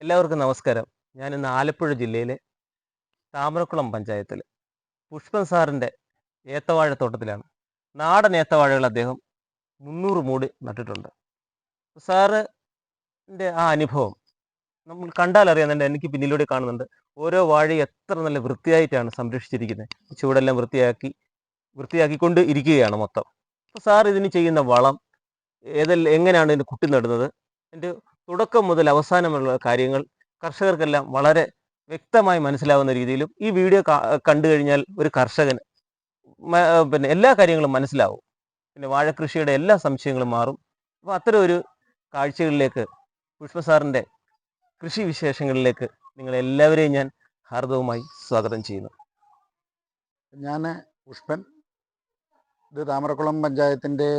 എല്ലാവർക്കും നമസ്കാരം. ഞാൻ ഇന്ന് ആലപ്പുഴ ജില്ലയിലെ താമരക്കുളം പഞ്ചായത്തില് പുഷ്പൻ സാറിൻ്റെ ഏത്തവാഴത്തോട്ടത്തിലാണ്. നാടൻ ഏത്തവാഴകൾ അദ്ദേഹം 300 മൂട് നട്ടിട്ടുണ്ട്. സാറിൻ്റെ ആ അനുഭവം നമ്മൾ കണ്ടാൽ അറിയാം. എനിക്ക് പിന്നിലൂടെ കാണുന്നുണ്ട്. ഓരോ വാഴയും എത്ര നല്ല വൃത്തിയായിട്ടാണ് സംരക്ഷിച്ചിരിക്കുന്നത്. ചുവടെല്ലാം വൃത്തിയാക്കിക്കൊണ്ട് ഇരിക്കുകയാണ് മൊത്തം. അപ്പോൾ സാർ ഇതിന് ചെയ്യുന്ന വളം എങ്ങനെയാണ് ഇതിന് കുട്ടി നടുന്നത്, അതിൻ്റെ തുടക്കം മുതൽ അവസാനമുള്ള കാര്യങ്ങൾ കർഷകർക്കെല്ലാം വളരെ വ്യക്തമായി മനസ്സിലാവുന്ന രീതിയിലും ഈ വീഡിയോ കണ്ടു കഴിഞ്ഞാൽ ഒരു കർഷകന് പിന്നെ എല്ലാ കാര്യങ്ങളും മനസ്സിലാവും. പിന്നെ വാഴക്കൃഷിയുടെ എല്ലാ സംശയങ്ങളും മാറും. അപ്പോൾ അത്തരം ഒരു കാഴ്ചകളിലേക്ക്, പുഷ്പ സാറിൻ്റെ കൃഷി വിശേഷങ്ങളിലേക്ക് നിങ്ങളെല്ലാവരെയും ഞാൻ ഹാർദവമായി സ്വാഗതം ചെയ്യുന്നു. ഞാൻ പുഷ്പൻ. ഇത് താമരക്കുളം പഞ്ചായത്തിൻ്റെ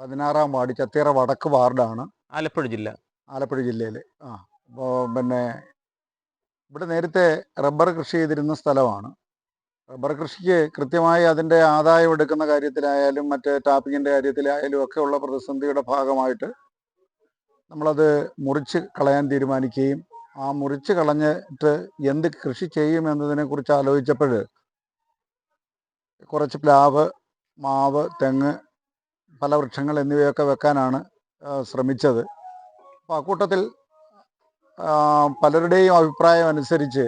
16-ാം വാർഡ്, ചത്തിയറ വടക്ക് വാർഡാണ്, ആലപ്പുഴ ജില്ലയിൽ. അപ്പോൾ ഇവിടെ നേരത്തെ റബ്ബർ കൃഷി ചെയ്തിരുന്ന സ്ഥലമാണ്. റബ്ബർ കൃഷിക്ക് കൃത്യമായി അതിൻ്റെ ആദായം എടുക്കുന്ന കാര്യത്തിലായാലും മറ്റ് ടാപ്പിങ്ങിൻ്റെ കാര്യത്തിലായാലും ഒക്കെ ഉള്ള പ്രതിസന്ധിയുടെ ഭാഗമായിട്ട് നമ്മളത് മുറിച്ച് കളയാൻ തീരുമാനിക്കുകയും ആ മുറിച്ച് കളഞ്ഞിട്ട് എന്ത് കൃഷി ചെയ്യും എന്നതിനെക്കുറിച്ച് ആലോചിച്ചപ്പോൾ കുറച്ച് പ്ലാവ്, മാവ്, തെങ്ങ്, ഫലവൃക്ഷങ്ങൾ എന്നിവയൊക്കെ വെക്കാനാണ് ശ്രമിച്ചത്. അപ്പോൾ അക്കൂട്ടത്തിൽ പലരുടെയും അഭിപ്രായം അനുസരിച്ച്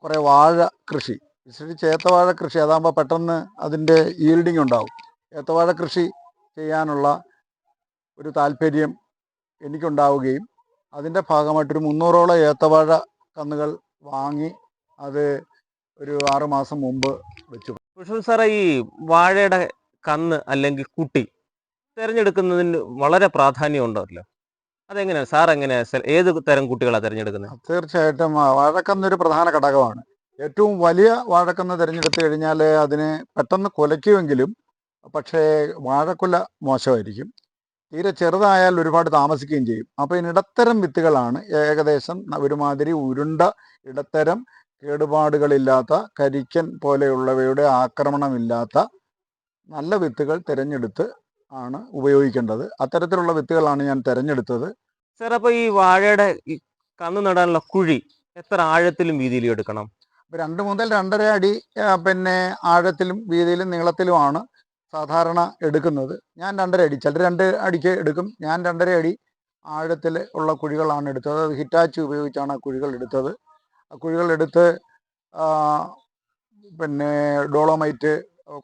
കുറേ വാഴ കൃഷി, വിശേഷിച്ച് ഏത്തവാഴ കൃഷി, അതാകുമ്പോൾ പെട്ടെന്ന് അതിൻ്റെ ഈൽഡിങ് ഉണ്ടാവും. ഏത്തവാഴ കൃഷി ചെയ്യാനുള്ള ഒരു താല്പര്യം എനിക്കുണ്ടാവുകയും അതിൻ്റെ ഭാഗമായിട്ടൊരു 300ഓളം ഏത്തവാഴ കന്നുകൾ വാങ്ങി അത് ഒരു 6 മാസം മുമ്പ് വെച്ചു. പക്ഷേ സാറേ, ഈ വാഴയുടെ കന്ന് അല്ലെങ്കിൽ കുട്ടി തിരഞ്ഞെടുക്കുന്നതിന് വളരെ പ്രാധാന്യം ഉണ്ടല്ലോ. അതെങ്ങനെയാണ് സാർ, ഏത് തരം കുട്ടികളാണ് തിരഞ്ഞെടുക്കുന്നത്? തീർച്ചയായിട്ടും വാഴക്കന്ന് ഒരു പ്രധാന ഘടകമാണ്. ഏറ്റവും വലിയ വാഴക്കന്ന് തിരഞ്ഞെടുത്തു കഴിഞ്ഞാൽ അതിന് പെട്ടെന്ന് കുലയ്ക്കുമെങ്കിലും പക്ഷേ വാഴക്കുല മോശമായിരിക്കും. തീരെ ചെറുതായാൽ ഒരുപാട് താമസിക്കുകയും ചെയ്യും. അപ്പോൾ ഇടത്തരം വിത്തുകളാണ്, ഏകദേശം ഒരുമാതിരി ഉരുണ്ട ഇടത്തരം, കേടുപാടുകളില്ലാത്ത, കരിക്കൻ പോലെയുള്ളവയുടെ ആക്രമണമില്ലാത്ത നല്ല വിത്തുകൾ തിരഞ്ഞെടുത്ത് ആണ് ഉപയോഗിക്കേണ്ടത്. അത്തരത്തിലുള്ള വിത്തുകളാണ് ഞാൻ തിരഞ്ഞെടുത്തത്. സാർ, അപ്പോൾ ഈ വാഴയുടെ കന്ന് നടാനുള്ള കുഴി എത്ര ആഴത്തിലും വീതിയിലും എടുക്കണം? 2 മുതൽ 2.5 അടി പിന്നെ ആഴത്തിലും വീതിയിലും നീളത്തിലുമാണ് സാധാരണ എടുക്കുന്നത്. ഞാൻ 2.5 അടി, ചിലർ 2 അടിക്ക് എടുക്കും. ഞാൻ 2.5 അടി ആഴത്തിൽ ഉള്ള കുഴികളാണ് എടുത്തത്. അത് ഹിറ്റാച്ചി ഉപയോഗിച്ചാണ് ആ കുഴികൾ എടുത്തത്. ആ കുഴികൾ എടുത്ത് പിന്നെ ഡോളോമൈറ്റ്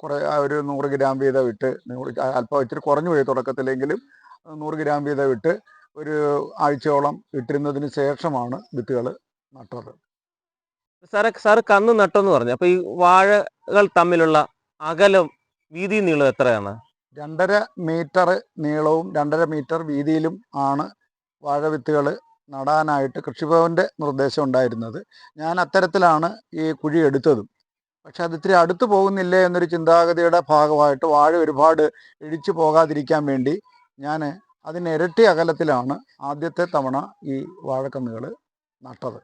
കുറേ ഒരു 100 ഗ്രാം വീതം ഇട്ട്, അല്പം ഇച്ചിരി കുറഞ്ഞു പോയി തുടക്കത്തിലെങ്കിലും 100 ഗ്രാം വീതം ഇട്ട് ഒരു ആഴ്ചയോളം ഇട്ടിരുന്നതിന് ശേഷമാണ് വിത്തുകൾ നട്ടത്. സാറ് കന്ന് നട്ടെന്ന് പറഞ്ഞു. അപ്പോൾ ഈ വാഴകൾ തമ്മിലുള്ള അകലം, വീതി, നീളം എത്രയാണ്? 2.5 മീറ്റർ നീളവും 2.5 മീറ്റർ വീതിയിലും ആണ് വാഴ വിത്തുകൾ നടാനായിട്ട് കൃഷിഭവൻ്റെ നിർദ്ദേശം ഉണ്ടായിരുന്നത്. ഞാൻ അത്തരത്തിലാണ് ഈ കുഴി എടുത്തതും. പക്ഷെ അത് ഇത്തിരി അടുത്ത് പോകുന്നില്ലേ എന്നൊരു ചിന്താഗതിയുടെ ഭാഗമായിട്ട് വാഴ ഒരുപാട് ഇടിച്ചു പോകാതിരിക്കാൻ വേണ്ടി ഞാൻ അതിന് ഇരട്ടി അകലത്തിലാണ് ആദ്യത്തെ തവണ ഈ വാഴക്കന്നുകൾ നട്ടത്.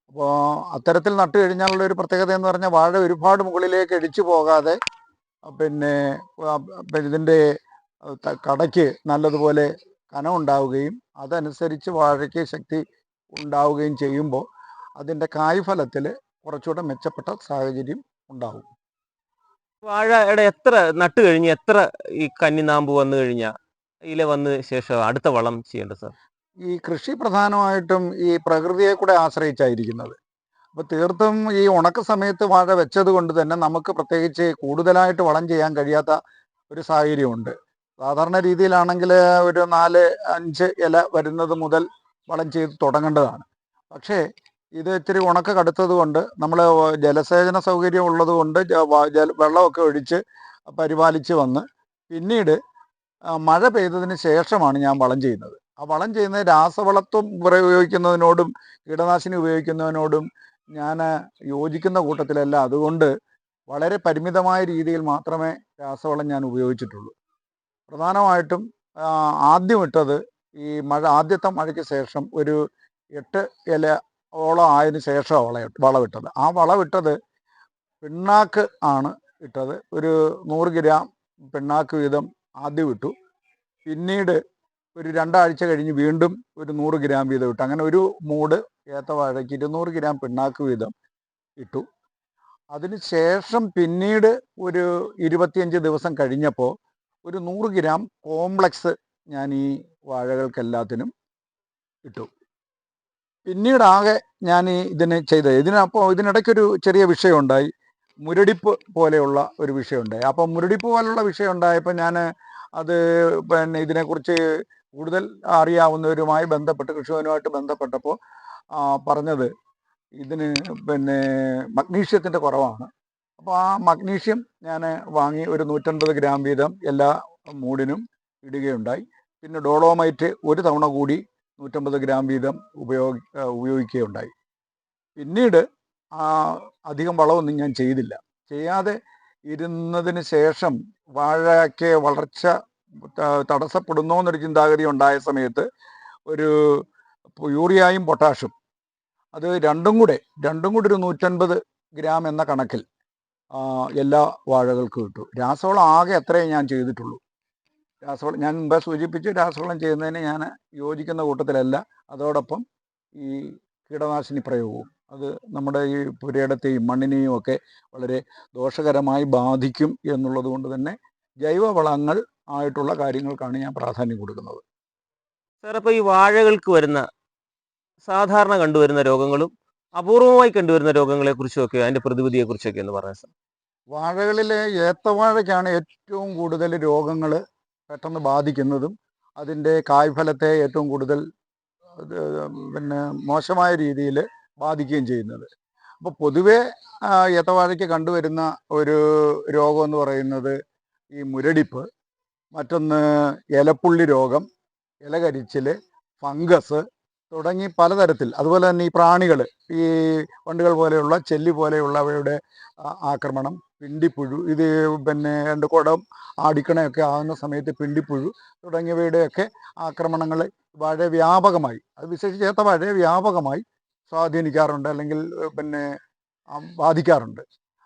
അപ്പോൾ അത്തരത്തിൽ നട്ടു കഴിഞ്ഞാലുള്ള ഒരു പ്രത്യേകത എന്ന് പറഞ്ഞാൽ വാഴ ഒരുപാട് മുകളിലേക്ക് ഇടിച്ചു പോകാതെ പിന്നെ ഇതിൻ്റെ കടയ്ക്ക് നല്ലതുപോലെ കനം ഉണ്ടാവുകയും അതനുസരിച്ച് വാഴയ്ക്ക് ശക്തി ഉണ്ടാവുകയും ചെയ്യുമ്പോൾ അതിൻ്റെ കായ്ഫലത്തിൽ കുറച്ചുകൂടെ മെച്ചപ്പെട്ട സാഹചര്യം ഉണ്ടാവും. വാഴയുടെ എത്ര നട്ട് കഴിഞ്ഞ് എത്ര ഈ കന്നിനാമ്പ് വന്നു കഴിഞ്ഞാൽ ഇല വന്ന ശേഷം അടുത്ത വളം ചെയ്യേണ്ടത് സാർ? ഈ കൃഷി പ്രധാനമായിട്ടും ഈ പ്രകൃതിയെ കൂടെ ആശ്രയിച്ചായിരിക്കുന്നത്. അപ്പോൾ തീർത്തും ഈ ഉണക്ക സമയത്ത് വാഴ വെച്ചത് കൊണ്ട് തന്നെ നമുക്ക് പ്രത്യേകിച്ച് കൂടുതലായിട്ട് വളം ചെയ്യാൻ കഴിയാത്ത ഒരു സാഹചര്യമുണ്ട്. സാധാരണ രീതിയിലാണെങ്കിൽ ഒരു 4-5 ഇല വരുന്നത് മുതൽ വളം ചെയ്ത് തുടങ്ങേണ്ടതാണ്. പക്ഷേ ഇത് ഇത്തിരി ഉണക്ക കടുത്തത് കൊണ്ട് നമ്മൾ ജലസേചന സൗകര്യം ഉള്ളത് കൊണ്ട് വെള്ളമൊക്കെ ഒഴിച്ച് പരിപാലിച്ച് വന്ന് പിന്നീട് മഴ പെയ്തതിന് ശേഷമാണ് ഞാൻ വളം ചെയ്യുന്നത്. ആ വളം ചെയ്യുന്നത് രാസവളത്വം ഉപയോഗിക്കുന്നതിനോടും കീടനാശിനി ഉപയോഗിക്കുന്നതിനോടും ഞാൻ യോജിക്കുന്ന കൂട്ടത്തിലല്ല. അതുകൊണ്ട് വളരെ പരിമിതമായ രീതിയിൽ മാത്രമേ രാസവളം ഞാൻ ഉപയോഗിച്ചിട്ടുള്ളൂ. പ്രധാനമായിട്ടും ആദ്യം ഇട്ടത് ഈ ആദ്യത്തെ മഴയ്ക്ക് ശേഷം ഒരു 8 ഇലയോളം ആയതിനു ശേഷമാണ് വളമിട്ടത്. ആ വളമിട്ടത് പിണ്ണാക്ക് ആണ് ഇട്ടത്. ഒരു 100 ഗ്രാം പിണ്ണാക്ക് വീതം ആദ്യം ഇട്ടു. പിന്നീട് ഒരു 2 ആഴ്ച കഴിഞ്ഞ് വീണ്ടും ഒരു 100 ഗ്രാം വീതം ഇട്ടു. അങ്ങനെ ഒരു മൂട് ഏത്തവാഴയ്ക്ക് 200 ഗ്രാം പിണ്ണാക്ക് വീതം ഇട്ടു. അതിന് ശേഷം പിന്നീട് ഒരു 25 ദിവസം കഴിഞ്ഞപ്പോൾ ഒരു 100 ഗ്രാം കോംപ്ലക്സ് ഞാൻ ഈ വാഴകൾക്കെല്ലാത്തിനും ഇട്ടു. പിന്നീടാകെ ഞാൻ ഈ ഇതിന് ചെയ്തത് ഇതിനിടയ്ക്കൊരു ചെറിയ വിഷയമുണ്ടായി. മുരടിപ്പ് പോലെയുള്ള ഒരു വിഷയമുണ്ടായി. അപ്പം മുരടിപ്പ് പോലുള്ള വിഷയം ഉണ്ടായപ്പോൾ ഞാൻ അത് ഇതിനെക്കുറിച്ച് കൂടുതൽ അറിയാവുന്നവരുമായി ബന്ധപ്പെട്ട് കൃഷിഭവനുമായിട്ട് ബന്ധപ്പെട്ടപ്പോൾ പറഞ്ഞത് ഇതിന് മഗ്നീഷ്യത്തിൻ്റെ കുറവാണ്. അപ്പോൾ ആ മഗ്നീഷ്യം ഞാൻ വാങ്ങി ഒരു 150 ഗ്രാം വീതം എല്ലാ മൂടിനും ഇടുകയുണ്ടായി. പിന്നെ ഡോളോമൈറ്റ് ഒരു തവണ കൂടി 150 ഗ്രാം വീതം ഉപയോഗിക്കുകയുണ്ടായി. പിന്നീട് അധികം വളമൊന്നും ഞാൻ ചെയ്തില്ല. ചെയ്യാതെ ഇരുന്നതിന് ശേഷം വാഴയ്ക്ക് വളർച്ച തടസ്സപ്പെടുന്നോ എന്നൊരു ചിന്താഗതി ഉണ്ടായ സമയത്ത് ഒരു യൂറിയയും പൊട്ടാഷും അത് രണ്ടും കൂടെ ഒരു 150 ഗ്രാം എന്ന കണക്കിൽ എല്ലാ വാഴകൾക്കും ഇട്ടു. രാസവളം ആകെ അത്രയും ഞാൻ ചെയ്തിട്ടുള്ളൂ. രാസവളം ഞാൻ മുമ്പേ സൂചിപ്പിച്ച് രാസവളം ചെയ്യുന്നതിന് ഞാൻ യോജിക്കുന്ന കൂട്ടത്തിലല്ല. അതോടൊപ്പം ഈ കീടനാശിനി പ്രയോഗവും അത് നമ്മുടെ ഈ പുരയിടത്തെയും മണ്ണിനെയും ഒക്കെ വളരെ ദോഷകരമായി ബാധിക്കും എന്നുള്ളത് കൊണ്ട് തന്നെ ജൈവവളങ്ങൾ ആയിട്ടുള്ള കാര്യങ്ങൾക്കാണ് ഞാൻ പ്രാധാന്യം കൊടുക്കുന്നത്. സാർ, അപ്പോൾ ഈ വാഴകൾക്ക് വരുന്ന സാധാരണ കണ്ടുവരുന്ന രോഗങ്ങളും അപൂർവമായി കണ്ടുവരുന്ന രോഗങ്ങളെക്കുറിച്ചൊക്കെ അതിൻ്റെ പ്രതിവിധിയെക്കുറിച്ചൊക്കെ ഒന്ന് പറയാം സാർ. വാഴകളിലെ ഏത്തവാഴയ്ക്കാണ് ഏറ്റവും കൂടുതൽ രോഗങ്ങൾ പെട്ടെന്ന് ബാധിക്കുന്നതും അതിൻ്റെ കായ്ഫലത്തെ ഏറ്റവും കൂടുതൽ മോശമായ രീതിയിൽ ബാധിക്കുകയും ചെയ്യുന്നത്. അപ്പോൾ പൊതുവേ ഏത്തവാഴയ്ക്ക് കണ്ടുവരുന്ന ഒരു രോഗം എന്ന് പറയുന്നത് ഈ മുരടിപ്പ്, മറ്റൊന്ന് ഇലപ്പുള്ളി രോഗം, ഇലകരിച്ചിൽ, ഫംഗസ് തുടങ്ങി പലതരത്തിൽ. അതുപോലെ തന്നെ ഈ പ്രാണികൾ, ഈ വണ്ടുകൾ പോലെയുള്ള ചെല്ലി പോലെയുള്ളവയുടെ ആക്രമണം, പിണ്ടിപ്പുഴു, ഇത് രണ്ട് കുടം ആടിക്കണയൊക്കെ ആകുന്ന സമയത്ത് പിണ്ടിപ്പുഴു തുടങ്ങിയവയുടെയൊക്കെ ആക്രമണങ്ങൾ വളരെ വ്യാപകമായി, അത് വിശേഷിച്ച് ഏത്തവാഴയെ വ്യാപകമായി സ്വാധീനിക്കാറുണ്ട്, അല്ലെങ്കിൽ ബാധിക്കാറുണ്ട്.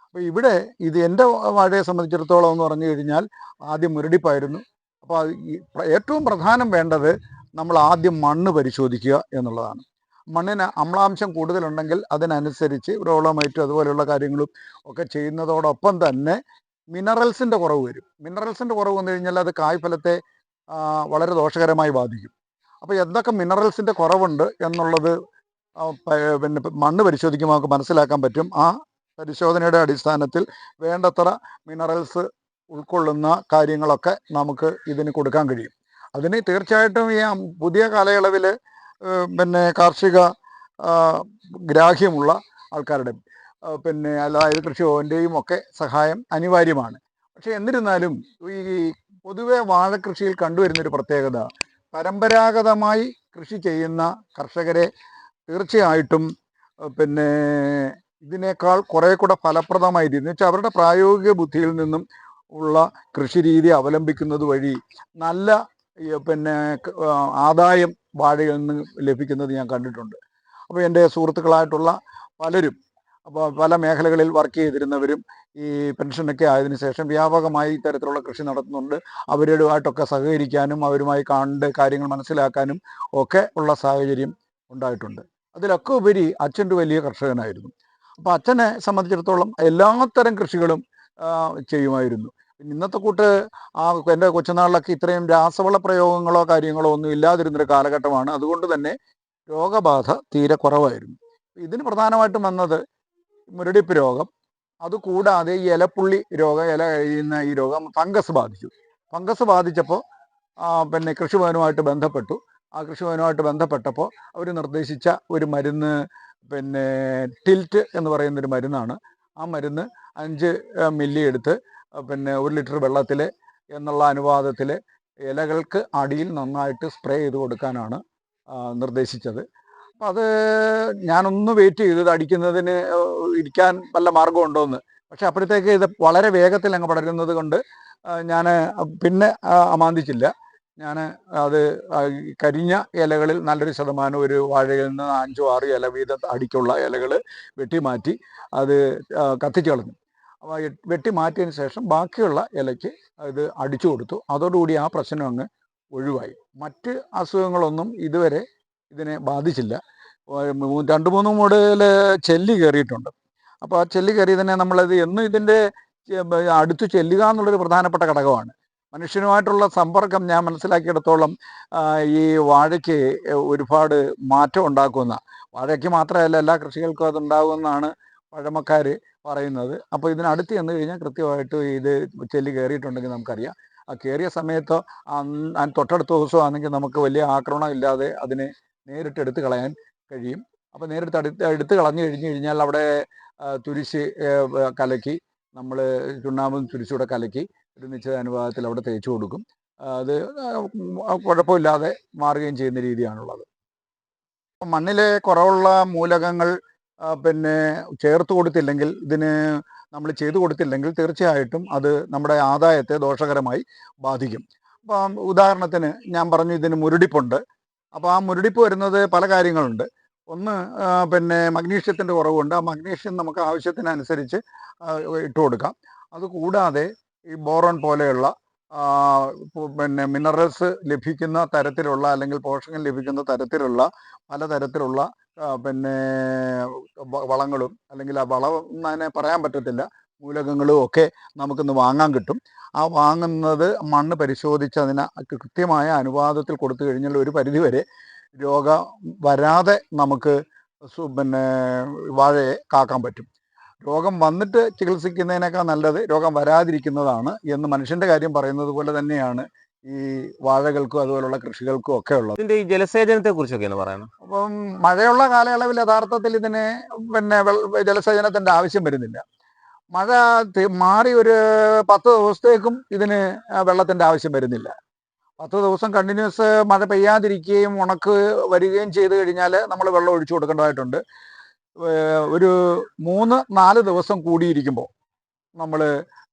അപ്പോൾ ഇവിടെ ഇത് എൻ്റെ വാഴയെ സംബന്ധിച്ചിടത്തോളം എന്ന് പറഞ്ഞു കഴിഞ്ഞാൽ ആദ്യം മുരടിപ്പായിരുന്നു. അപ്പോൾ ഏറ്റവും പ്രധാനം വേണ്ടത് നമ്മൾ ആദ്യം മണ്ണ് പരിശോധിക്കുക എന്നുള്ളതാണ്. മണ്ണിന് അമ്ലാംശം കൂടുതലുണ്ടെങ്കിൽ അതിനനുസരിച്ച് ഡോളോമൈറ്റും അതുപോലെയുള്ള കാര്യങ്ങളും ഒക്കെ ചെയ്യുന്നതോടൊപ്പം തന്നെ മിനറൽസിൻ്റെ കുറവ് വരും. മിനറൽസിൻ്റെ കുറവ് വന്നു കഴിഞ്ഞാൽ അത് കായ്ഫലത്തെ വളരെ ദോഷകരമായി ബാധിക്കും. അപ്പോൾ എന്തൊക്കെ മിനറൽസിൻ്റെ കുറവുണ്ട് എന്നുള്ളത് മണ്ണ് പരിശോധിക്കുമ്പോൾ നമുക്ക് മനസ്സിലാക്കാൻ പറ്റും. ആ പരിശോധനയുടെ അടിസ്ഥാനത്തിൽ വേണ്ടത്ര മിനറൽസ് ഉൾക്കൊള്ളുന്ന കാര്യങ്ങളൊക്കെ നമുക്ക് ഇതിന് കൊടുക്കാൻ കഴിയും. അതിന് തീർച്ചയായിട്ടും ഈ പുതിയ കാലയളവിൽ കാർഷിക ഗ്രാഹ്യമുള്ള ആൾക്കാരുടെ അതായത് കൃഷിഭവൻ്റെയും ഒക്കെ സഹായം അനിവാര്യമാണ്. പക്ഷേ എന്നിരുന്നാലും ഈ പൊതുവെ വാഴക്കൃഷിയിൽ കണ്ടുവരുന്നൊരു പ്രത്യേകത, പരമ്പരാഗതമായി കൃഷി ചെയ്യുന്ന കർഷകരെ തീർച്ചയായിട്ടും ഇതിനേക്കാൾ കുറേ കൂടെ ഫലപ്രദമായി എന്ന് വെച്ചാൽ അവരുടെ പ്രായോഗിക ബുദ്ധിയിൽ നിന്നും ഉള്ള കൃഷി രീതി അവലംബിക്കുന്നത് വഴി നല്ല ആദായം വാഴയിൽ നിന്ന് ലഭിക്കുന്നത് ഞാൻ കണ്ടിട്ടുണ്ട്. അപ്പോൾ എൻ്റെ സുഹൃത്തുക്കളായിട്ടുള്ള പലരും, അപ്പോൾ പല മേഖലകളിൽ വർക്ക് ചെയ്തിരുന്നവരും ഈ പെൻഷനൊക്കെ ആയതിനു ശേഷം വ്യാപകമായി ഇത്തരത്തിലുള്ള കൃഷി നടത്തുന്നുണ്ട്. അവരുമായിട്ടൊക്കെ സഹകരിക്കാനും അവരുമായി കണ്ട് കാര്യങ്ങൾ മനസ്സിലാക്കാനും ഒക്കെ ഉള്ള സാഹചര്യം ഉണ്ടായിട്ടുണ്ട്. അതിലൊക്കെ ഉപരി അച്ഛൻ്റെ വലിയ കർഷകനായിരുന്നു. അപ്പോൾ അച്ഛനെ സംബന്ധിച്ചിടത്തോളം എല്ലാത്തരം കൃഷികളും ചെയ്യുമായിരുന്നു. ഇന്നത്തെ കൂട്ട് എൻ്റെ കൊച്ചുനാളിലൊക്കെ ഇത്രയും രാസവള പ്രയോഗങ്ങളോ കാര്യങ്ങളോ ഒന്നും ഇല്ലാതിരുന്നൊരു കാലഘട്ടമാണ്. അതുകൊണ്ട് തന്നെ രോഗബാധ തീരെ കുറവായിരുന്നു. ഇതിന് പ്രധാനമായിട്ടും വന്നത് മുരടിപ്പ് രോഗം, അതുകൂടാതെ ഈ ഇലപ്പുള്ളി രോഗം, ഇല കഴിയുന്ന ഈ രോഗം ഫംഗസ് ബാധിച്ചു. ഫംഗസ് ബാധിച്ചപ്പോൾ കൃഷിഭവനുമായിട്ട് ബന്ധപ്പെട്ടു. ആ കൃഷിഭവനുമായിട്ട് ബന്ധപ്പെട്ടപ്പോൾ അവർ നിർദ്ദേശിച്ച ഒരു മരുന്ന് ടിൽറ്റ് എന്ന് പറയുന്നൊരു മരുന്നാണ്. ആ മരുന്ന് 5 മില്ലി എടുത്ത് 1 ലിറ്റർ വെള്ളത്തിൽ എന്നുള്ള അനുപാതത്തിൽ ഇലകൾക്ക് അടിയിൽ നന്നായിട്ട് സ്പ്രേ ചെയ്ത് കൊടുക്കാനാണ് നിർദ്ദേശിച്ചത്. അപ്പം അത് ഞാനൊന്ന് വെയിറ്റ് ചെയ്തു, ഇത് അടിക്കുന്നതിന് ഇരിക്കാൻ വല്ല മാർഗമുണ്ടോ എന്ന്. പക്ഷെ അപ്പോഴത്തേക്ക് ഇത് വളരെ വേഗത്തിൽ അങ്ങ് പടരുന്നത് കൊണ്ട് ഞാൻ പിന്നെ അമാന്തിച്ചില്ല. ഞാൻ അത് കരിഞ്ഞ ഇലകളിൽ നല്ലൊരു ശതമാനം, ഒരു വാഴയിൽ നിന്ന് 5-6 ഇല വീതം അടിക്കുള്ള ഇലകൾ വെട്ടിമാറ്റി അത് കത്തിച്ച് കളഞ്ഞു. അപ്പോൾ വെട്ടി മാറ്റിയതിന് ശേഷം ബാക്കിയുള്ള ഇലയ്ക്ക് ഇത് അടിച്ചു കൊടുത്തു. അതോടുകൂടി ആ പ്രശ്നം അങ്ങ് ഒഴിവായി. മറ്റ് അസുഖങ്ങളൊന്നും ഇതുവരെ ഇതിനെ ബാധിച്ചില്ല. 2-3 മൂടിൽ ചെല്ലി കയറിയിട്ടുണ്ട്. അപ്പോൾ ആ ചെല്ലി കയറിയതിനെ നമ്മളത് എന്നും ഇതിൻ്റെ അടുത്ത് ചെല്ലുക എന്നുള്ളൊരു പ്രധാനപ്പെട്ട ഘടകമാണ്. മനുഷ്യനുമായിട്ടുള്ള സമ്പർക്കം ഞാൻ മനസ്സിലാക്കിയിടത്തോളം ഈ വാഴയ്ക്ക് ഒരുപാട് മാറ്റം ഉണ്ടാക്കുന്ന, വാഴയ്ക്ക് മാത്രമല്ല എല്ലാ കൃഷികൾക്കും അതുണ്ടാകുമെന്നാണ് പഴമക്കാർ പറയുന്നത്. അപ്പോൾ ഇതിനടുത്ത് ചെന്ന് കഴിഞ്ഞാൽ കൃത്യമായിട്ട് ഇത് ചെല്ലി കയറിയിട്ടുണ്ടെങ്കിൽ നമുക്കറിയാം. ആ കയറിയ സമയത്ത് തൊട്ടടുത്ത ദിവസമാണെങ്കിൽ നമുക്ക് വലിയ ആക്രമണം ഇല്ലാതെ അതിനെ നേരിട്ട് എടുത്ത് കളയാൻ കഴിയും. അപ്പോൾ നേരിട്ട് എടുത്ത് കളഞ്ഞു കഴിഞ്ഞാൽ അവിടെ തുരിശ് കലക്കി നമ്മൾ ചുണ്ണാമ്പും തുരിശൂടെ കലക്കി ഒരു നിശ്ചിത അനുപാതത്തിൽ അവിടെ തേച്ച് കൊടുക്കും. അത് കുഴപ്പമില്ലാതെ മാറുകയും ചെയ്യുന്ന രീതിയാണുള്ളത്. മണ്ണിലെ കുറവുള്ള മൂലകങ്ങൾ പിന്നെ ചേർത്ത് കൊടുത്തില്ലെങ്കിൽ, ഇതിന് നമ്മൾ ചെയ്തു കൊടുത്തില്ലെങ്കിൽ തീർച്ചയായിട്ടും അത് നമ്മുടെ ആദായത്തെ ദോഷകരമായി ബാധിക്കും. അപ്പം ഉദാഹരണത്തിന് ഞാൻ പറഞ്ഞു ഇതിന് മുരടിപ്പുണ്ട്. അപ്പോൾ ആ മുരടിപ്പ് വരുന്നത് പല കാര്യങ്ങളുണ്ട്. ഒന്ന് പിന്നെ മഗ്നീഷ്യത്തിൻ്റെ കുറവുണ്ട്. ആ മഗ്നീഷ്യം നമുക്ക് ആവശ്യത്തിനനുസരിച്ച് ഇട്ട് കൊടുക്കാം. അതുകൂടാതെ ഈ ബോറോൺ പോലെയുള്ള പിന്നെ മിനറൽസ് ലഭിക്കുന്ന തരത്തിലുള്ള, അല്ലെങ്കിൽ പോഷകം ലഭിക്കുന്ന തരത്തിലുള്ള പലതരത്തിലുള്ള പിന്നെ വളങ്ങളും, അല്ലെങ്കിൽ ആ വളം തന്നെ പറയാൻ പറ്റത്തില്ല, മൂലകങ്ങളും ഒക്കെ നമുക്കിന്ന് വാങ്ങാൻ കിട്ടും. ആ വാങ്ങുന്നത് മണ്ണ് പരിശോധിച്ച് അതിന് കൃത്യമായ അനുപാതത്തിൽ കൊടുത്തു കഴിഞ്ഞാൽ ഒരു പരിധിവരെ രോഗം വരാതെ നമുക്ക് പിന്നെ വാഴയെ കാക്കാൻ പറ്റും. രോഗം വന്നിട്ട് ചികിത്സിക്കുന്നതിനേക്കാൾ നല്ലത് രോഗം വരാതിരിക്കുന്നതാണ് എന്ന് മനുഷ്യൻ്റെ കാര്യം പറയുന്നത് പോലെ തന്നെയാണ് ഈ വാഴകൾക്കും അതുപോലുള്ള കൃഷികൾക്കും ഒക്കെ ഉള്ളത്. ഇതിന്റെ ഈ ജലസേചനത്തെ കുറിച്ചൊക്കെയാണ് പറയുന്നത്. അപ്പം മഴയുള്ള കാലയളവിൽ യഥാർത്ഥത്തിൽ ഇതിന് പിന്നെ ജലസേചനത്തിൻ്റെ ആവശ്യം വരുന്നില്ല. മഴ മാറി ഒരു 10 ദിവസത്തേക്കും ഇതിന് വെള്ളത്തിൻ്റെ ആവശ്യം വരുന്നില്ല. 10 ദിവസം കണ്ടിന്യൂസ് മഴ പെയ്യാതിരിക്കുകയും ഉണക്ക് വരികയും ചെയ്ത് കഴിഞ്ഞാൽ നമ്മൾ വെള്ളം ഒഴിച്ചു കൊടുക്കേണ്ടതായിട്ടുണ്ട്. ഒരു 3-4 ദിവസം കൂടിയിരിക്കുമ്പോൾ നമ്മൾ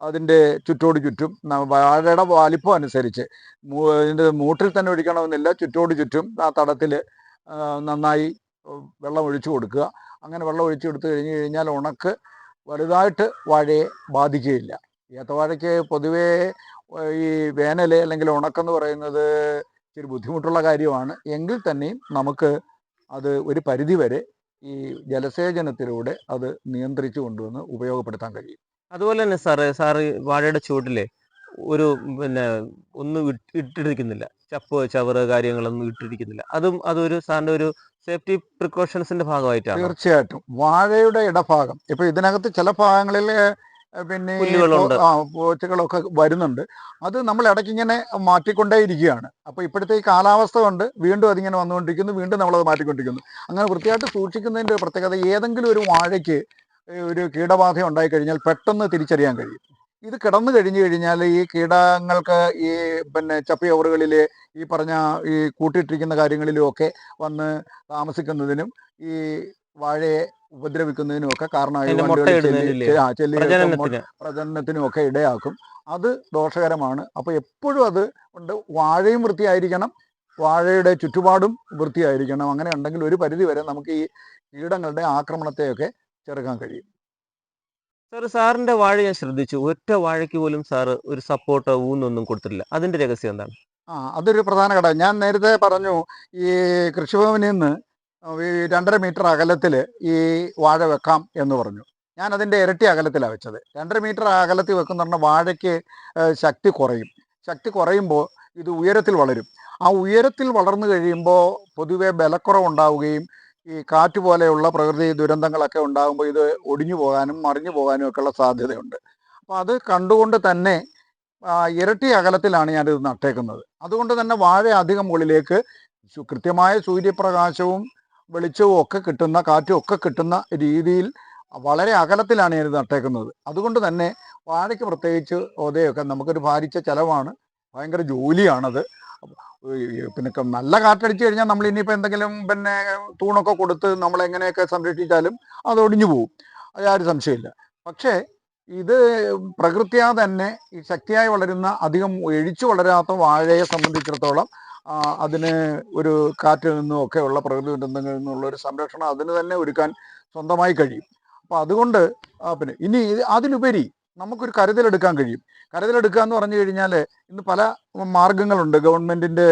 അതിൻ്റെ ചുറ്റോട് ചുറ്റും വാഴയുടെ വലിപ്പം അനുസരിച്ച് ഇതിൻ്റെ മൂട്ടിൽ തന്നെ ഒഴിക്കണമെന്നില്ല, ചുറ്റോട് ചുറ്റും ആ തടത്തിൽ നന്നായി വെള്ളം ഒഴിച്ചു കൊടുക്കുക. അങ്ങനെ വെള്ളം ഒഴിച്ചു കൊടുത്തു കഴിഞ്ഞാൽ ഉണക്ക് വലുതായിട്ട് വാഴയെ ബാധിക്കുകയില്ല. ഏത്തവാഴയ്ക്ക് പൊതുവേ ഈ വേനൽ അല്ലെങ്കിൽ ഉണക്കെന്ന് പറയുന്നത് ഇച്ചിരി ബുദ്ധിമുട്ടുള്ള കാര്യമാണ്. എങ്കിൽ തന്നെയും നമുക്ക് അത് ഒരു പരിധിവരെ ഈ ജലസേചനത്തിലൂടെ അത് നിയന്ത്രിച്ചു കൊണ്ടുവന്ന് ഉപയോഗപ്പെടുത്താൻ കഴിയും. അതുപോലെ തന്നെ സാറ് വാഴയുടെ ചുവട്ടിലെ ഒരു പിന്നെ ഒന്നും ഇട്ടിരിക്കുന്നില്ല, ചപ്പ് ചവറ് കാര്യങ്ങളൊന്നും ഇട്ടിരിക്കുന്നില്ല. അതൊരു സാറിൻ്റെ ഒരു സേഫ്റ്റി പ്രിക്കോഷൻസിന്റെ ഭാഗമായിട്ടാണ്. തീർച്ചയായിട്ടും വാഴയുടെ ഇടഭാഗം ഇപ്പോൾ ഇതിനകത്ത് ചില ഭാഗങ്ങളിൽ പിന്നെ പോച്ചകളൊക്കെ വരുന്നുണ്ട്. അത് നമ്മൾ ഇടയ്ക്ക് ഇങ്ങനെ മാറ്റിക്കൊണ്ടേയിരിക്കുകയാണ്. അപ്പോൾ ഇപ്പോഴത്തെ ഈ കാലാവസ്ഥ കൊണ്ട് വീണ്ടും അതിങ്ങനെ വന്നുകൊണ്ടിരിക്കുന്നു, വീണ്ടും നമ്മളത് മാറ്റിക്കൊണ്ടിരിക്കുന്നു. അങ്ങനെ വൃത്തിയായിട്ട് സൂക്ഷിക്കുന്നതിൻ്റെ പ്രത്യേകത, ഏതെങ്കിലും ഒരു വാഴയ്ക്ക് ഒരു കീടബാധ ഉണ്ടായിക്കഴിഞ്ഞാൽ പെട്ടെന്ന് തിരിച്ചറിയാൻ കഴിയും. ഇത് കിടന്നു കഴിഞ്ഞു കഴിഞ്ഞാൽ ഈ കീടങ്ങൾക്ക് ഈ പിന്നെ ചപ്പയവറുകളിൽ ഈ പറഞ്ഞ ഈ കൂട്ടിയിട്ടിരിക്കുന്ന കാര്യങ്ങളിലും ഒക്കെ വന്ന് താമസിക്കുന്നതിനും ഈ വാഴയെ ഉപദ്രവിക്കുന്നതിനും ഒക്കെ കാരണമായി പ്രജനനത്തിനും ഒക്കെ ഇടയാക്കും. അത് ദോഷകരമാണ്. അപ്പോൾ എപ്പോഴും അത് കൊണ്ട് വാഴയും വൃത്തിയായിരിക്കണം, വാഴയുടെ ചുറ്റുപാടും വൃത്തിയായിരിക്കണം. അങ്ങനെ ഉണ്ടെങ്കിൽ ഒരു പരിധി വരെ നമുക്ക് ഈ കീടങ്ങളുടെ ആക്രമണത്തെയൊക്കെ ചെറുക്കാൻ കഴിയും. സാറിന്റെ വാഴ ഞാൻ ശ്രദ്ധിച്ചു, ഒറ്റ വാഴയ്ക്ക് പോലും സാറ് ഒരു സപ്പോർട്ടോ ഊന്നൊന്നും കൊടുത്തിട്ടില്ല. അതിന്റെ രഹസ്യം എന്താണ്? അതൊരു പ്രധാന ഘടകം. ഞാൻ നേരത്തെ പറഞ്ഞു, ഈ കൃഷിഭവനിൽ നിന്ന് 2.5 മീറ്റർ അകലത്തിൽ ഈ വാഴ വെക്കാം എന്ന് പറഞ്ഞു. ഞാൻ അതിൻ്റെ ഇരട്ടി അകലത്തിലാണ് വെച്ചത്. 2.5 മീറ്റർ അകലത്തിൽ വെക്കുന്ന പറഞ്ഞാൽ വാഴയ്ക്ക് ശക്തി കുറയും. ശക്തി കുറയുമ്പോൾ ഇത് ഉയരത്തിൽ വളരും. ആ ഉയരത്തിൽ വളർന്നു കഴിയുമ്പോൾ പൊതുവെ ബലക്കുറവുണ്ടാവുകയും ഈ കാറ്റ് പോലെയുള്ള പ്രകൃതി ദുരന്തങ്ങളൊക്കെ ഉണ്ടാകുമ്പോൾ ഇത് ഒടിഞ്ഞു പോകാനും മറിഞ്ഞു പോകാനും ഒക്കെയുള്ള സാധ്യതയുണ്ട്. അപ്പോൾ അത് കണ്ടുകൊണ്ട് തന്നെ ഇരട്ടി അകലത്തിലാണ് ഞാനിത് നട്ടേക്കുന്നത്. അതുകൊണ്ട് തന്നെ വാഴ അധികം മുകളിലേക്ക് കൃത്യമായ സൂര്യപ്രകാശവും വെളിച്ചവും ഒക്കെ കിട്ടുന്ന, കാറ്റും ഒക്കെ കിട്ടുന്ന രീതിയിൽ വളരെ അകലത്തിലാണ് ഞാനിത് നട്ടേക്കുന്നത്. അതുകൊണ്ട് തന്നെ വാഴയ്ക്ക് പ്രത്യേകിച്ച് ഒതയൊക്കെ നമുക്കൊരു ഭാരിച്ച ചിലവാണ്, ഭയങ്കര ജോലിയാണത്. പിന്നെ നല്ല കാറ്റടിച്ചു കഴിഞ്ഞാൽ നമ്മൾ ഇനിയിപ്പോൾ എന്തെങ്കിലും പിന്നെ തൂണൊക്കെ കൊടുത്ത് നമ്മളെങ്ങനെയൊക്കെ സംരക്ഷിച്ചാലും അത് ഒടിഞ്ഞു പോകും, യാതൊരു സംശയമില്ല. പക്ഷേ ഇത് പ്രകൃത്യാ തന്നെ ഈ ശക്തിയായി വളരുന്ന, അധികം എഴിച്ചു വളരാത്ത വാഴയെ സംബന്ധിച്ചിടത്തോളം അതിന് ഒരു കാറ്റിൽ നിന്നും ഒക്കെയുള്ള പ്രകൃതി ദുരന്തങ്ങളിൽ നിന്നുള്ള ഒരു സംരക്ഷണം അതിന് തന്നെ ഒരുക്കാൻ സ്വന്തമായി കഴിയും. അപ്പോൾ അതുകൊണ്ട് പിന്നെ ഇനി അതിലുപരി നമുക്കൊരു കരുതലെടുക്കാൻ കഴിയും. കരുതലെടുക്കുക എന്ന് പറഞ്ഞു കഴിഞ്ഞാൽ ഇന്ന് പല മാർഗങ്ങളുണ്ട്, ഗവൺമെൻറ്റിൻ്റെ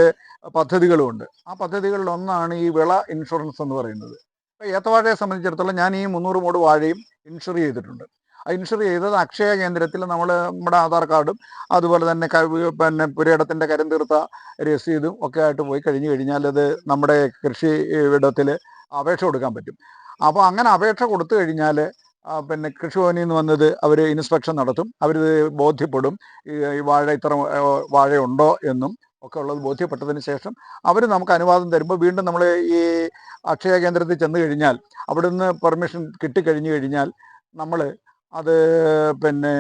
പദ്ധതികളുമുണ്ട്. ആ പദ്ധതികളിൽ ഒന്നാണ് ഈ വിള ഇൻഷുറൻസ് എന്ന് പറയുന്നത്. ഇപ്പോൾ ഏത്തവാഴയെ സംബന്ധിച്ചിടത്തോളം ഞാൻ ഈ 300 മൂട് വാഴയും ഇൻഷുർ ചെയ്തിട്ടുണ്ട്. ആ ഇൻഷുർ ചെയ്തത് അക്ഷയ കേന്ദ്രത്തിൽ നമ്മുടെ ആധാർ കാർഡും അതുപോലെ തന്നെ പിന്നെ പുരയിടത്തിൻ്റെ കരം തീർത്ത രസീതും ഒക്കെ ആയിട്ട് പോയി കഴിഞ്ഞ് കഴിഞ്ഞാൽ അത് നമ്മുടെ കൃഷി ഇടത്തിൽ അപേക്ഷ കൊടുക്കാൻ പറ്റും. അപ്പോൾ അങ്ങനെ അപേക്ഷ കൊടുത്തു കഴിഞ്ഞാൽ പിന്നെ കൃഷിഭവനിൽ നിന്ന് വന്നത് അവർ ഇൻസ്പെക്ഷൻ നടത്തും. അവരിത് ബോധ്യപ്പെടും, ഈ വാഴ ഇത്ര വാഴയുണ്ടോ എന്നും ഒക്കെ ഉള്ളത് ബോധ്യപ്പെട്ടതിന് ശേഷം അവർ നമുക്ക് അനുവാദം തരുമ്പോൾ വീണ്ടും നമ്മൾ ഈ അക്ഷയ കേന്ദ്രത്തിൽ ചെന്ന് കഴിഞ്ഞാൽ അവിടെ നിന്ന് പെർമിഷൻ കിട്ടിക്കഴിഞ്ഞു കഴിഞ്ഞാൽ നമ്മൾ അത് പിന്നെ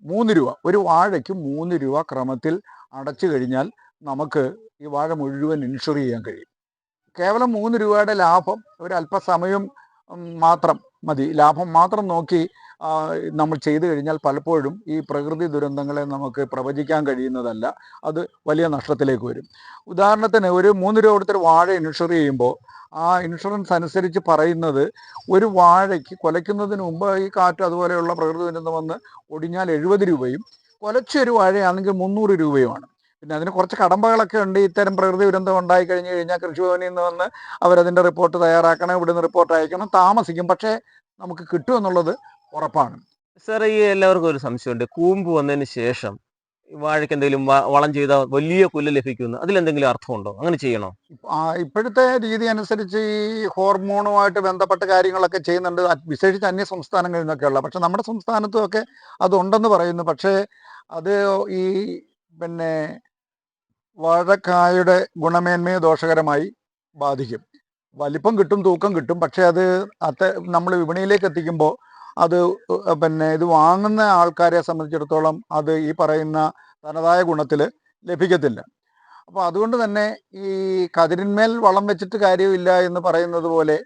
3 രൂപ, ഒരു വാഴയ്ക്ക് 3 രൂപ ക്രമത്തിൽ അടച്ചു കഴിഞ്ഞാൽ നമുക്ക് ഈ വാഴ മുഴുവൻ ഇൻഷുർ ചെയ്യാൻ കഴിയും. കേവലം 3 രൂപയുടെ ലാഭം ഒരു അല്പസമയം മാത്രം മതി. ലാഭം മാത്രം നോക്കി നമ്മൾ ചെയ്തു കഴിഞ്ഞാൽ പലപ്പോഴും ഈ പ്രകൃതി ദുരന്തങ്ങളെ നമുക്ക് പ്രവചിക്കാൻ കഴിയുന്നതല്ല. അത് വലിയ നഷ്ടത്തിലേക്ക് വരും. ഉദാഹരണത്തിന് ഒരു 3 രൂപ കൊടുത്തൊരു വാഴ ഇൻഷുർ ചെയ്യുമ്പോൾ ആ ഇൻഷുറൻസ് അനുസരിച്ച് പറയുന്നത് ഒരു വാഴയ്ക്ക് കുലയ്ക്കുന്നതിന് മുമ്പ് ഈ കാറ്റ് അതുപോലെയുള്ള പ്രകൃതി ദുരന്തം വന്ന് ഒടിഞ്ഞാൽ 70 രൂപയും കുലച്ചൊരു വാഴയാണെങ്കിൽ 300 രൂപയുമാണ്. പിന്നെ അതിന് കുറച്ച് കടമ്പകളൊക്കെ ഉണ്ട്. ഇത്തരം പ്രകൃതി ദുരന്തം ഉണ്ടായി കഴിഞ്ഞ് കഴിഞ്ഞാൽ കൃഷിഭവനിൽ നിന്ന് വന്ന് അവരതിൻ്റെ റിപ്പോർട്ട് തയ്യാറാക്കണം, ഇവിടുന്ന് റിപ്പോർട്ട് അയക്കണം, താമസിക്കും. പക്ഷേ നമുക്ക് കിട്ടുമെന്നുള്ളത് ഉറപ്പാണ്. സാർ, ഈ എല്ലാവർക്കും ഒരു സംശയമുണ്ട്. കൂമ്പ് വന്നതിന് ശേഷം വാഴയ്ക്ക് എന്തെങ്കിലും വളം ചെയ്താൽ വലിയ പുല്ല് ലഭിക്കുന്നു, അതിലെന്തെങ്കിലും അർത്ഥമുണ്ടോ? അങ്ങനെ ചെയ്യണോ? ഇപ്പോഴത്തെ രീതി അനുസരിച്ച് ഈ ഹോർമോണുമായിട്ട് ബന്ധപ്പെട്ട കാര്യങ്ങളൊക്കെ ചെയ്യുന്നുണ്ട്, വിശേഷിച്ച് അന്യ സംസ്ഥാനങ്ങളിൽ നിന്നൊക്കെയുള്ള. പക്ഷെ നമ്മുടെ സംസ്ഥാനത്തുമൊക്കെ അതുണ്ടെന്ന് പറയുന്നു. പക്ഷേ അത് ഈ പിന്നെ വാഴക്കായുടെ ഗുണമേന്മയെ ദോഷകരമായി ബാധിക്കും. വലിപ്പം കിട്ടും, തൂക്കം കിട്ടും. പക്ഷേ അത് നമ്മൾ വിപണിയിലേക്ക് എത്തിക്കുമ്പോൾ അത് പിന്നെ ഇത് വാങ്ങുന്ന ആൾക്കാരെ സംബന്ധിച്ചിടത്തോളം അത് ഈ പറയുന്ന തനതായ ഗുണത്തിൽ ലഭിക്കത്തില്ല. അപ്പോൾ അതുകൊണ്ട് തന്നെ ഈ കതിരിന്മേൽ വളം വെച്ചിട്ട് കാര്യമില്ല എന്ന് പറയുന്നത് പോലെ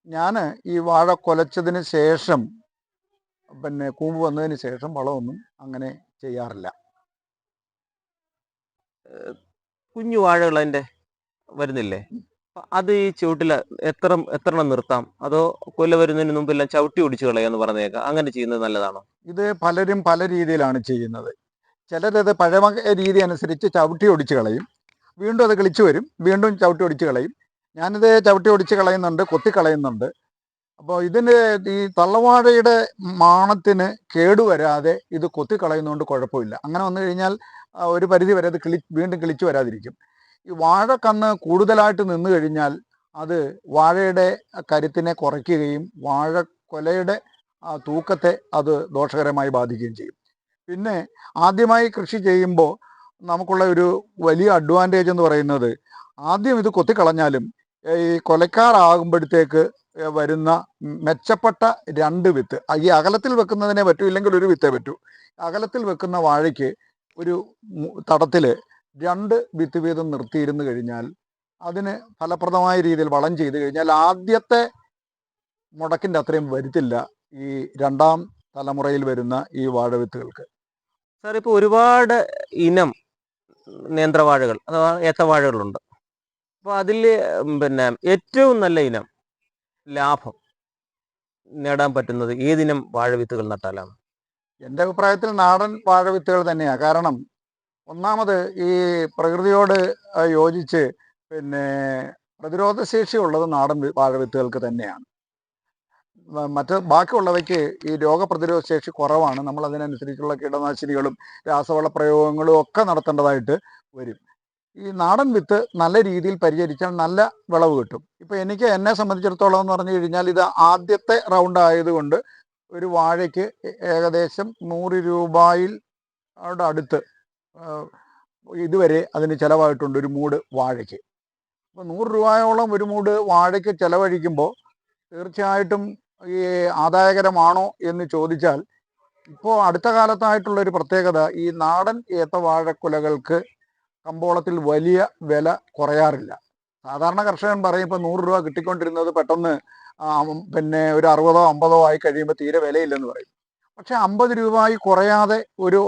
ഞാൻ ഈ വാഴ കുലച്ചതിന് ശേഷം പിന്നെ കൂമ്പ് വന്നതിന് ശേഷം വളമൊന്നും അങ്ങനെ ചെയ്യാറില്ല. കുഞ്ഞു വാഴകൾ അതിൻ്റെ വരുന്നില്ലേ? അത് ഈ ചുവട്ടിൽ എത്രണ്ണം നിർത്താം? അതോ കൊല വരുന്നതിന് മുമ്പ് എല്ലാം ചവിട്ടി ഒടിച്ചു കളയാന്ന് പറഞ്ഞേക്കാം, അങ്ങനെ ചെയ്യുന്നത് നല്ലതാണോ? ഇത് പലരും പല രീതിയിലാണ് ചെയ്യുന്നത്. ചിലരത് പഴയ രീതി അനുസരിച്ച് ചവിട്ടി ഒടിച്ച് കളയും, വീണ്ടും അത് കിളിച്ചു വരും, വീണ്ടും ചവിട്ടി ഒടിച്ച് കളയും. ഞാനിത് ചവിട്ടി ഒടിച്ച് കളയുന്നുണ്ട്, കൊത്തിക്കളയുന്നുണ്ട്. അപ്പോൾ ഇതിന് ഈ തള്ളവാഴയുടെ മാണത്തിന് കേടുവരാതെ ഇത് കൊത്തിക്കളയുന്നതുകൊണ്ട് കുഴപ്പമില്ല. അങ്ങനെ വന്നു കഴിഞ്ഞാൽ ഒരു പരിധി വരെ അത് വീണ്ടും കിളിച്ചു വരാതിരിക്കും. ഈ വാഴക്കന്ന് കൂടുതലായിട്ട് നിന്ന് കഴിഞ്ഞാൽ അത് വാഴയുടെ കരുത്തിനെ കുറയ്ക്കുകയും വാഴക്കൊലയുടെ തൂക്കത്തെ അത് ദോഷകരമായി ബാധിക്കുകയും ചെയ്യും. പിന്നെ ആദ്യമായി കൃഷി ചെയ്യുമ്പോൾ നമുക്കുള്ള ഒരു വലിയ അഡ്വാൻറ്റേജ് എന്ന് പറയുന്നത്, ആദ്യം ഇത് കൊത്തിക്കളഞ്ഞാലും ഈ കൊലക്കാറാകുമ്പോഴത്തേക്ക് വരുന്ന മെച്ചപ്പെട്ട 2 വിത്ത്, ഈ അകലത്തിൽ വെക്കുന്നതിനെ പറ്റൂ, ഇല്ലെങ്കിൽ ഒരു വിത്തേ പറ്റൂ. അകലത്തിൽ വെക്കുന്ന വാഴയ്ക്ക് ഒരു തടത്തിൽ 2 വിത്ത് വീതം നിർത്തിയിരുന്നു കഴിഞ്ഞാൽ അതിന് ഫലപ്രദമായ രീതിയിൽ വളം ചെയ്ത് കഴിഞ്ഞാൽ ആദ്യത്തെ മുടക്കിൻ്റെ അത്രയും വരുത്തില്ല ഈ 2ാം തലമുറയിൽ വരുന്ന ഈ വാഴവിത്തുകൾക്ക്. സാർ, ഇപ്പോൾ ഒരുപാട് ഇനം നേന്ത്രവാഴകൾ അഥവാ ഏത്തവാഴകളുണ്ട്. അപ്പോൾ അതിൽ പിന്നെ ഏറ്റവും നല്ല ഇനം, ലാഭം നേടാൻ പറ്റുന്നത് ഏതിനം വാഴവിത്തുകൾ നട്ടാലാണ്? എൻ്റെ അഭിപ്രായത്തിൽ നാടൻ വാഴവിത്തുകൾ തന്നെയാണ്. കാരണം ഒന്നാമത് ഈ പ്രകൃതിയോട് യോജിച്ച് പിന്നെ പ്രതിരോധശേഷി ഉള്ളത് നാടൻ വാഴവിത്തുകൾക്ക് തന്നെയാണ്. ബാക്കിയുള്ളവയ്ക്ക് ഈ രോഗപ്രതിരോധ ശേഷി കുറവാണ്. നമ്മൾ അതിനനുസരിച്ചുള്ള കീടനാശിനികളും രാസവള പ്രയോഗങ്ങളും ഒക്കെ നടത്തേണ്ടതായിട്ട് വരും. ഈ നാടൻ വിത്ത് നല്ല രീതിയിൽ പരിചരിച്ചാൽ നല്ല വിളവ് കിട്ടും. ഇപ്പോൾ എന്നെ സംബന്ധിച്ചിടത്തോളം എന്ന് പറഞ്ഞു കഴിഞ്ഞാൽ ഇത് ആദ്യത്തെ റൗണ്ട് ആയതുകൊണ്ട് ഒരു വാഴയ്ക്ക് ഏകദേശം 100 രൂപയിൽ അടുത്ത് ഇതുവരെ അതിന് ചിലവായിട്ടുണ്ട് ഒരു മൂട് വാഴയ്ക്ക്. അപ്പോൾ 100 രൂപയോളം ഒരു മൂട് വാഴയ്ക്ക് ചിലവഴിക്കുമ്പോൾ തീർച്ചയായിട്ടും ഈ ആദായകരമാണോ എന്ന് ചോദിച്ചാൽ, ഇപ്പോൾ അടുത്ത കാലത്തായിട്ടുള്ളൊരു പ്രത്യേകത, ഈ നാടൻ ഏത്തവാഴക്കുലകൾക്ക് കമ്പോളത്തിൽ വലിയ വില കുറയാറില്ല. സാധാരണ കർഷകൻ പറയും ഇപ്പോൾ 100 രൂപ കിട്ടിക്കൊണ്ടിരുന്നത് പെട്ടെന്ന് പിന്നെ ഒരു 60ഓ 50ഓ ആയി കഴിയുമ്പോൾ തീരെ വിലയില്ലെന്ന് പറയും. പക്ഷേ 50 രൂപയായി കുറയാതെ ഒരു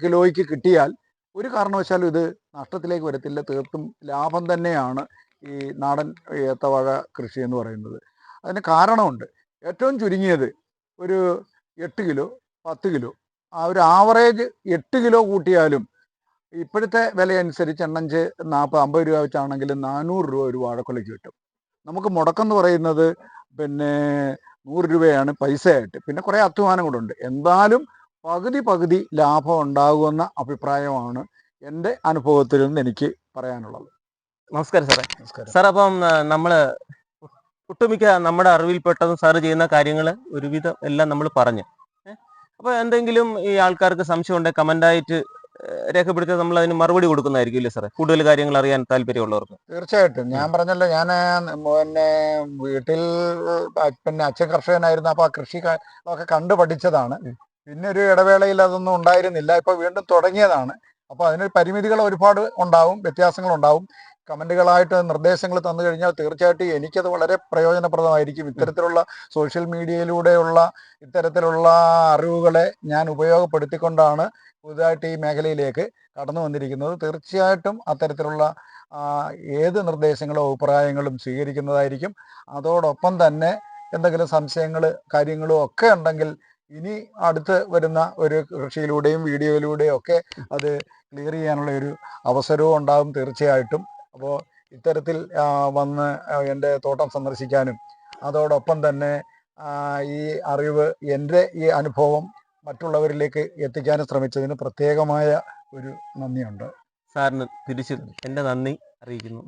കിലോയ്ക്ക് കിട്ടിയാൽ ഒരു കാരണവശാലും ഇത് നഷ്ടത്തിലേക്ക് വരത്തില്ല. തീർത്തും ലാഭം തന്നെയാണ് ഈ നാടൻ ഏത്തവാഴ കൃഷി എന്ന് പറയുന്നത്. അതിന് കാരണമുണ്ട്. ഏറ്റവും ചുരുങ്ങിയത് ഒരു 8 കിലോ 10 കിലോ ആ ഒരു ആവറേജ് 8 കിലോ കൂട്ടിയാലും ഇപ്പോഴത്തെ വില അനുസരിച്ച് എണ്ണഞ്ച് 40-50 രൂപ വെച്ചാണെങ്കിൽ 400 രൂപ ഒരു വാഴക്കൊലയ്ക്ക് കിട്ടും. നമുക്ക് മുടക്കം പറയുന്നത് പിന്നെ 100 രൂപയാണ് പൈസയായിട്ട്. പിന്നെ കുറേ അധ്വാനം കൂടെ ഉണ്ട്. എന്തായാലും പകുതി ലാഭം ഉണ്ടാകുമെന്ന അഭിപ്രായമാണ് എൻ്റെ അനുഭവത്തിൽ നിന്ന് എനിക്ക് പറയാനുള്ളത്. നമസ്കാരം സാറേ. നമസ്കാരം. സാർ അപ്പം നമ്മൾ ഒട്ടുമിക്ക നമ്മുടെ അറിവിൽപ്പെട്ടതും സാറ് ചെയ്യുന്ന കാര്യങ്ങൾ ഒരുവിധം എല്ലാം നമ്മൾ പറഞ്ഞു. അപ്പോൾ എന്തെങ്കിലും ഈ ആൾക്കാർക്ക് സംശയം ഉണ്ടെങ്കിൽ കമൻ്റായിട്ട് രേഖപ്പെടുത്തി നമ്മൾ അതിന് മറുപടി കൊടുക്കുന്നതായിരിക്കും ഇല്ലേ സാറേ, കൂടുതൽ കാര്യങ്ങൾ അറിയാൻ താല്പര്യമുള്ളവർക്ക്? തീർച്ചയായിട്ടും. ഞാൻ പറഞ്ഞല്ലോ, ഞാൻ പിന്നെ വീട്ടിൽ പിന്നെ അച്ഛൻ കർഷകനായിരുന്നു. അപ്പോൾ ആ കൃഷി ഒക്കെ കണ്ടു പഠിച്ചതാണ്. പിന്നെ ഒരു ഇടവേളയിൽ അതൊന്നും ഉണ്ടായിരുന്നില്ല. ഇപ്പോൾ വീണ്ടും തുടങ്ങിയതാണ്. അപ്പോൾ അതിന് പരിമിതികൾ ഒരുപാട് ഉണ്ടാവും, വ്യത്യാസങ്ങളുണ്ടാവും. കമൻറ്റുകളായിട്ട് നിർദ്ദേശങ്ങൾ തന്നു കഴിഞ്ഞാൽ തീർച്ചയായിട്ടും എനിക്കത് വളരെ പ്രയോജനപ്രദമായിരിക്കും. ഇത്തരത്തിലുള്ള സോഷ്യൽ മീഡിയയിലൂടെയുള്ള ഇത്തരത്തിലുള്ള അറിവുകളെ ഞാൻ ഉപയോഗപ്പെടുത്തിക്കൊണ്ടാണ് പുതുതായിട്ട് ഈ മേഖലയിലേക്ക് കടന്നു വന്നിരിക്കുന്നത്. തീർച്ചയായിട്ടും അത്തരത്തിലുള്ള ഏത് നിർദ്ദേശങ്ങളും അഭിപ്രായങ്ങളും സ്വീകരിക്കുന്നതായിരിക്കും. അതോടൊപ്പം തന്നെ എന്തെങ്കിലും സംശയങ്ങൾ കാര്യങ്ങളും ഒക്കെ ഉണ്ടെങ്കിൽ ഇനി അടുത്ത് വരുന്ന ഒരു കൃഷിയിലൂടെയും വീഡിയോയിലൂടെയും ഒക്കെ അത് ക്ലിയർ ചെയ്യാനുള്ള ഒരു അവസരവും ഉണ്ടാകും തീർച്ചയായിട്ടും. അപ്പോൾ ഇത്തരത്തിൽ വന്ന് എൻ്റെ തോട്ടം സന്ദർശിക്കാനും അതോടൊപ്പം തന്നെ ഈ അറിവ്, എൻ്റെ ഈ അനുഭവം മറ്റുള്ളവരിലേക്ക് എത്തിക്കാനും ശ്രമിച്ചതിന് പ്രത്യേകമായ ഒരു നന്ദിയുണ്ട്. സാറിന് തിരിച്ച് എൻ്റെ നന്ദി അറിയിക്കുന്നു.